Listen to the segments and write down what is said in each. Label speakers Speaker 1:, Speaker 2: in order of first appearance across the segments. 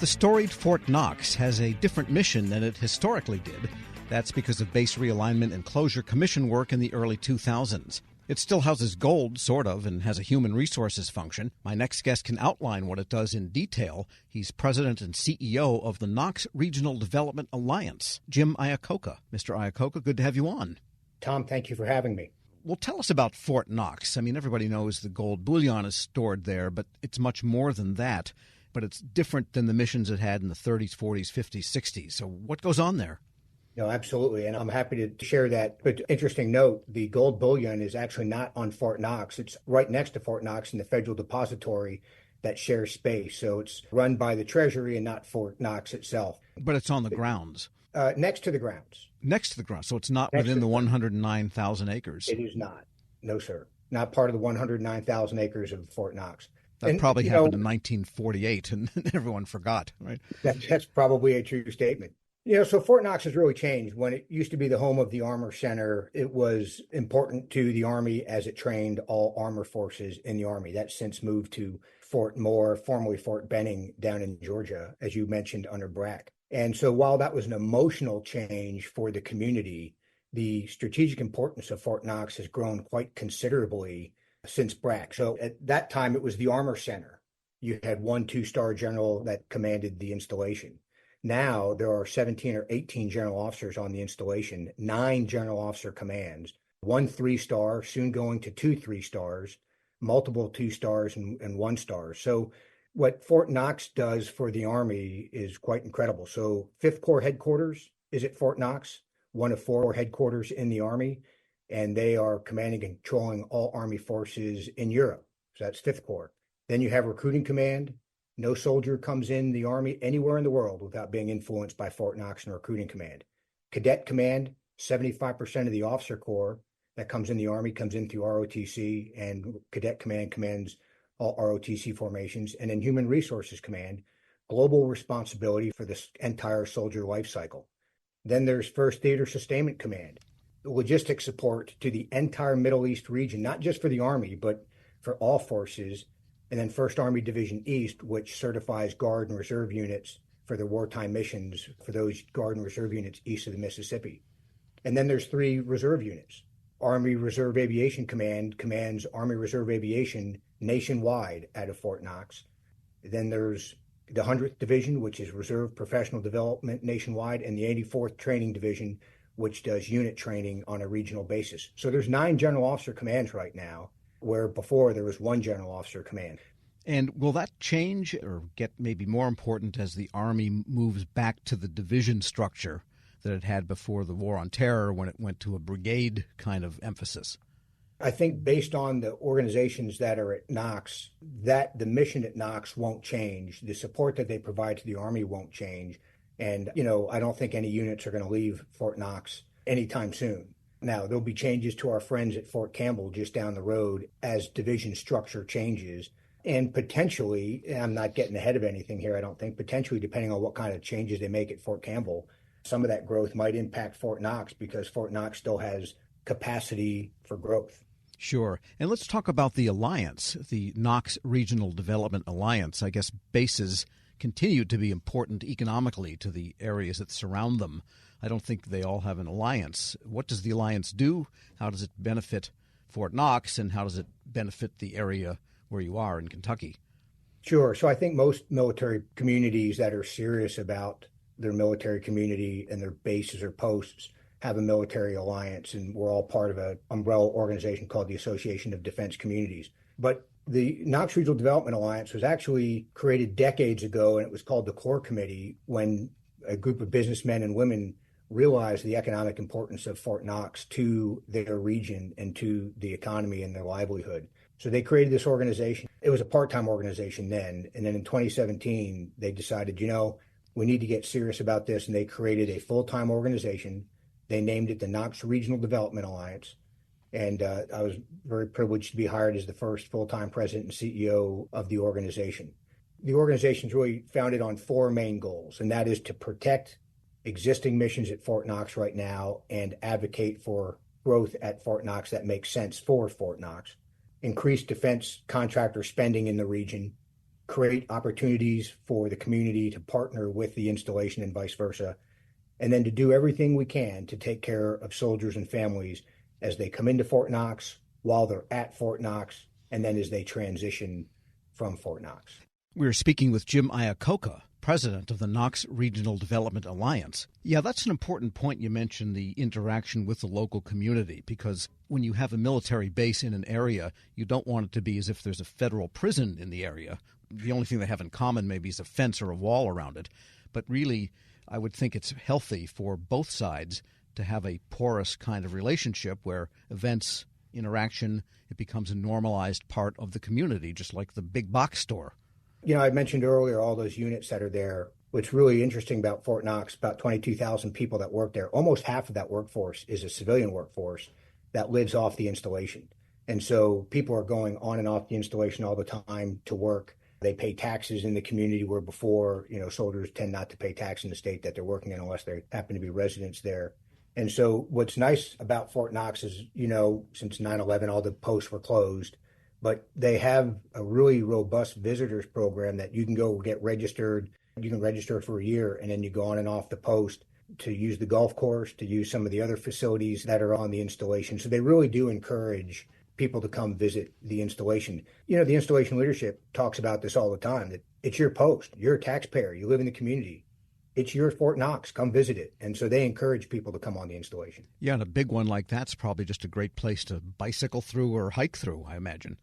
Speaker 1: The storied Fort Knox has a different mission than it historically did. That's because of base realignment and closure commission work in the early 2000s. It still houses gold, sort of, and has a human resources function. My next guest can outline what it does in detail. He's president and CEO of the Knox Regional Development Alliance, Jim Iacocca. Mr. Iacocca, good to have you on.
Speaker 2: Tom, thank you for having me.
Speaker 1: Well, tell us about Fort Knox. I mean, everybody knows the gold bullion is stored there, but it's much more than that. But it's different than the missions it had in the 30s, 40s, 50s, 60s. So what goes on there?
Speaker 2: No, absolutely. And I'm happy to share that. But interesting note, the gold bullion is actually not on Fort Knox. It's right next to Fort Knox in the Federal Depository that shares space. So it's run by the Treasury and not Fort Knox itself.
Speaker 1: But it's on the grounds.
Speaker 2: Next to the grounds.
Speaker 1: Next to the grounds. So it's not within the 109,000 acres.
Speaker 2: It is not. No, sir. Not part of the 109,000 acres of Fort Knox.
Speaker 1: That probably happened in 1948 and everyone forgot, right?
Speaker 2: That's probably a true statement. So Fort Knox has really changed. When it used to be the home of the Armor Center, it was important to the Army as it trained all armor forces in the Army. That's since moved to Fort Moore, formerly Fort Benning, down in Georgia, as you mentioned, under Brack. And so while that was an emotional change for the community, the strategic importance of Fort Knox has grown quite considerably since Brack. So at that time, it was the Armor Center. You had one 2-star general that commanded the installation. Now there are 17 or 18 general officers on the installation, 9 general officer commands, 1 3-star, soon going to 2 3-stars, multiple 2-stars and 1-stars. So what Fort Knox does for the Army is quite incredible. So 5th Corps headquarters is at Fort Knox, one of 4 headquarters in the Army, and they are commanding and controlling all Army forces in Europe. So that's 5th Corps. Then you have Recruiting Command. No soldier comes in the Army anywhere in the world without being influenced by Fort Knox and Recruiting Command. Cadet Command, 75% of the officer corps that comes in the Army comes in through ROTC, and Cadet Command commands all ROTC formations. And then Human Resources Command, global responsibility for the entire soldier life cycle. Then there's 1st Theater Sustainment Command, logistics support to the entire Middle East region, not just for the Army, but for all forces. And then 1st Army Division East, which certifies Guard and Reserve units for their wartime missions for those Guard and Reserve units east of the Mississippi. And then there's 3 reserve units. Army Reserve Aviation Command commands Army Reserve Aviation nationwide out of Fort Knox. Then there's the 100th Division, which is Reserve Professional Development nationwide, and the 84th Training Division, which does unit training on a regional basis. So there's 9 general officer commands right now, where before there was 1 general officer command.
Speaker 1: And will that change or get maybe more important as the Army moves back to the division structure that it had before the War on Terror, when it went to a brigade kind of emphasis?
Speaker 2: I think based on the organizations that are at Knox, that the mission at Knox won't change. The support that they provide to the Army won't change. And, I don't think any units are going to leave Fort Knox anytime soon. Now, there'll be changes to our friends at Fort Campbell just down the road as division structure changes. And potentially, I'm not getting ahead of anything here, I don't think, potentially depending on what kind of changes they make at Fort Campbell, some of that growth might impact Fort Knox because Fort Knox still has capacity for growth.
Speaker 1: Sure. And let's talk about the alliance, the Knox Regional Development Alliance. I guess bases continue to be important economically to the areas that surround them. I don't think they all have an alliance. What does the alliance do? How does it benefit Fort Knox, and how does it benefit the area where you are in Kentucky?
Speaker 2: Sure. So I think most military communities that are serious about their military community and their bases or posts have a military alliance, and we're all part of an umbrella organization called the Association of Defense Communities. But the Knox Regional Development Alliance was actually created decades ago, and it was called the Core Committee when a group of businessmen and women realized the economic importance of Fort Knox to their region and to the economy and their livelihood. So they created this organization. It was a part-time organization then. And then in 2017, they decided, we need to get serious about this. And they created a full-time organization. They named it the Knox Regional Development Alliance. And I was very privileged to be hired as the first full-time president and CEO of the organization. The organization is really founded on 4 main goals, and that is to protect existing missions at Fort Knox right now and advocate for growth at Fort Knox that makes sense for Fort Knox, increase defense contractor spending in the region, create opportunities for the community to partner with the installation and vice versa, and then to do everything we can to take care of soldiers and families as they come into Fort Knox, while they're at Fort Knox, and then as they transition from Fort Knox.
Speaker 1: We're speaking with Jim Iacocca, president of the Knox Regional Development Alliance. Yeah, that's an important point. You mentioned the interaction with the local community, because when you have a military base in an area, you don't want it to be as if there's a federal prison in the area. The only thing they have in common maybe is a fence or a wall around it. But really, I would think it's healthy for both sides to have a porous kind of relationship where events, interaction, it becomes a normalized part of the community, just like the big box store.
Speaker 2: You know, I mentioned earlier all those units that are there. What's really interesting about Fort Knox, about 22,000 people that work there, almost half of that workforce is a civilian workforce that lives off the installation. And so people are going on and off the installation all the time to work. They pay taxes in the community where before, soldiers tend not to pay tax in the state that they're working in unless they happen to be residents there. And so what's nice about Fort Knox is, since 9/11, all the posts were closed, but they have a really robust visitors program that you can go get registered. You can register for a year, and then you go on and off the post to use the golf course, to use some of the other facilities that are on the installation. So they really do encourage people to come visit the installation. The installation leadership talks about this all the time, that it's your post. You're a taxpayer. You live in the community. It's your Fort Knox. Come visit it. And so they encourage people to come on the installation.
Speaker 1: Yeah, and a big one like that's probably just a great place to bicycle through or hike through, I imagine.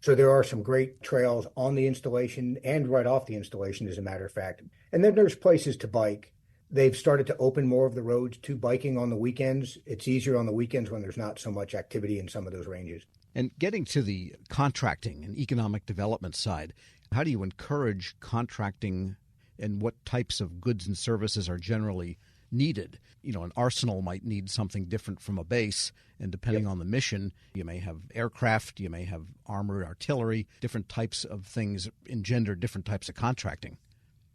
Speaker 2: So there are some great trails on the installation and right off the installation, as a matter of fact. And then there's places to bike. They've started to open more of the roads to biking on the weekends. It's easier on the weekends when there's not so much activity in some of those ranges.
Speaker 1: And getting to the contracting and economic development side, how do you encourage contracting, and what types of goods and services are generally needed? An arsenal might need something different from a base, and depending on the mission, you may have aircraft, you may have armored artillery, different types of things engender different types of contracting.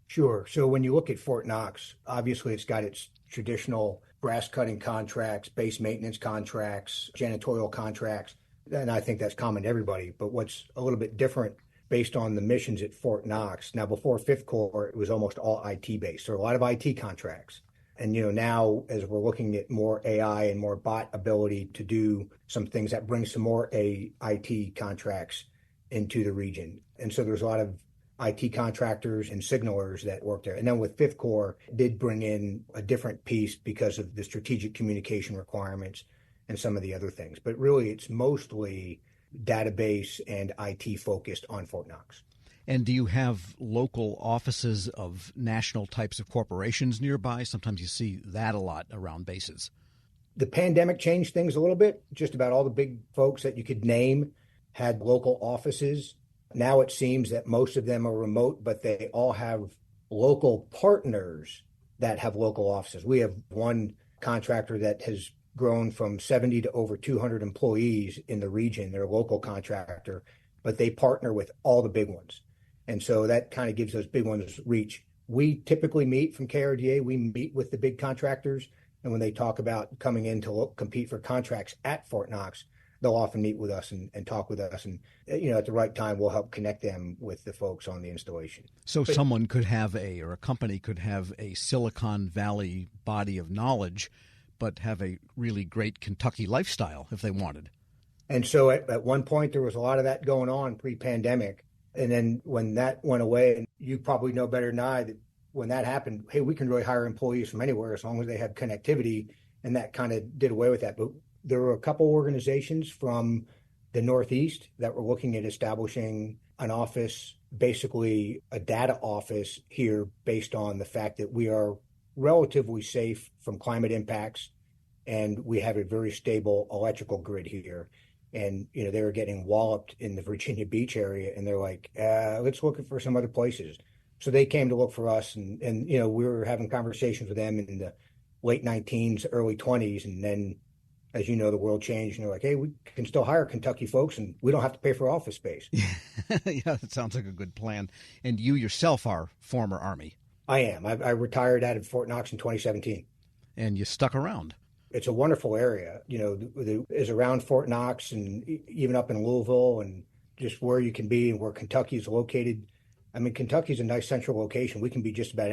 Speaker 2: Sure. So when you look at Fort Knox, obviously it's got its traditional brass cutting contracts, base maintenance contracts, janitorial contracts, and I think that's common to everybody. But what's a little bit different based on the missions at Fort Knox, now before 5th Corps, it was almost all IT based. So a lot of IT contracts. And, now as we're looking at more AI and more bot ability to do some things, that brings some more IT contracts into the region. And so there's a lot of IT contractors and signalers that work there. And then with 5th Corps, did bring in a different piece because of the strategic communication requirements and some of the other things. But really, it's mostly database and IT focused on Fort Knox.
Speaker 1: And do you have local offices of national types of corporations nearby? Sometimes you see that a lot around bases.
Speaker 2: The pandemic changed things a little bit. Just about all the big folks that you could name had local offices. Now it seems that most of them are remote, but they all have local partners that have local offices. We have one contractor that has grown from 70 to over 200 employees in the region. They're a local contractor, but they partner with all the big ones. And so that kind of gives those big ones reach. We typically meet from KRDA, we meet with the big contractors. And when they talk about coming in to compete for contracts at Fort Knox, they'll often meet with us and talk with us. And, at the right time, we'll help connect them with the folks on the installation.
Speaker 1: So someone could have or a company could have a Silicon Valley body of knowledge, but have a really great Kentucky lifestyle if they wanted.
Speaker 2: And so at one point, there was a lot of that going on pre-pandemic. And then when that went away, and you probably know better than I, that when that happened, hey, we can really hire employees from anywhere as long as they have connectivity. And that kind of did away with that. But there were a couple organizations from the Northeast that were looking at establishing an office, basically a data office here, based on the fact that we are relatively safe from climate impacts, and we have a very stable electrical grid here. And, they were getting walloped in the Virginia Beach area, and they're like, let's look for some other places. So they came to look for us, and we were having conversations with them in the late 19s, early 20s. And then, as you know, the world changed, and they're like, hey, we can still hire Kentucky folks, and we don't have to pay for office space.
Speaker 1: Yeah, that sounds like a good plan. And you yourself are former Army.
Speaker 2: I am. I retired out of Fort Knox in 2017.
Speaker 1: And you stuck around.
Speaker 2: It's a wonderful area, is around Fort Knox and even up in Louisville, and just where you can be and where Kentucky is located. I mean, Kentucky's a nice central location. We can be just about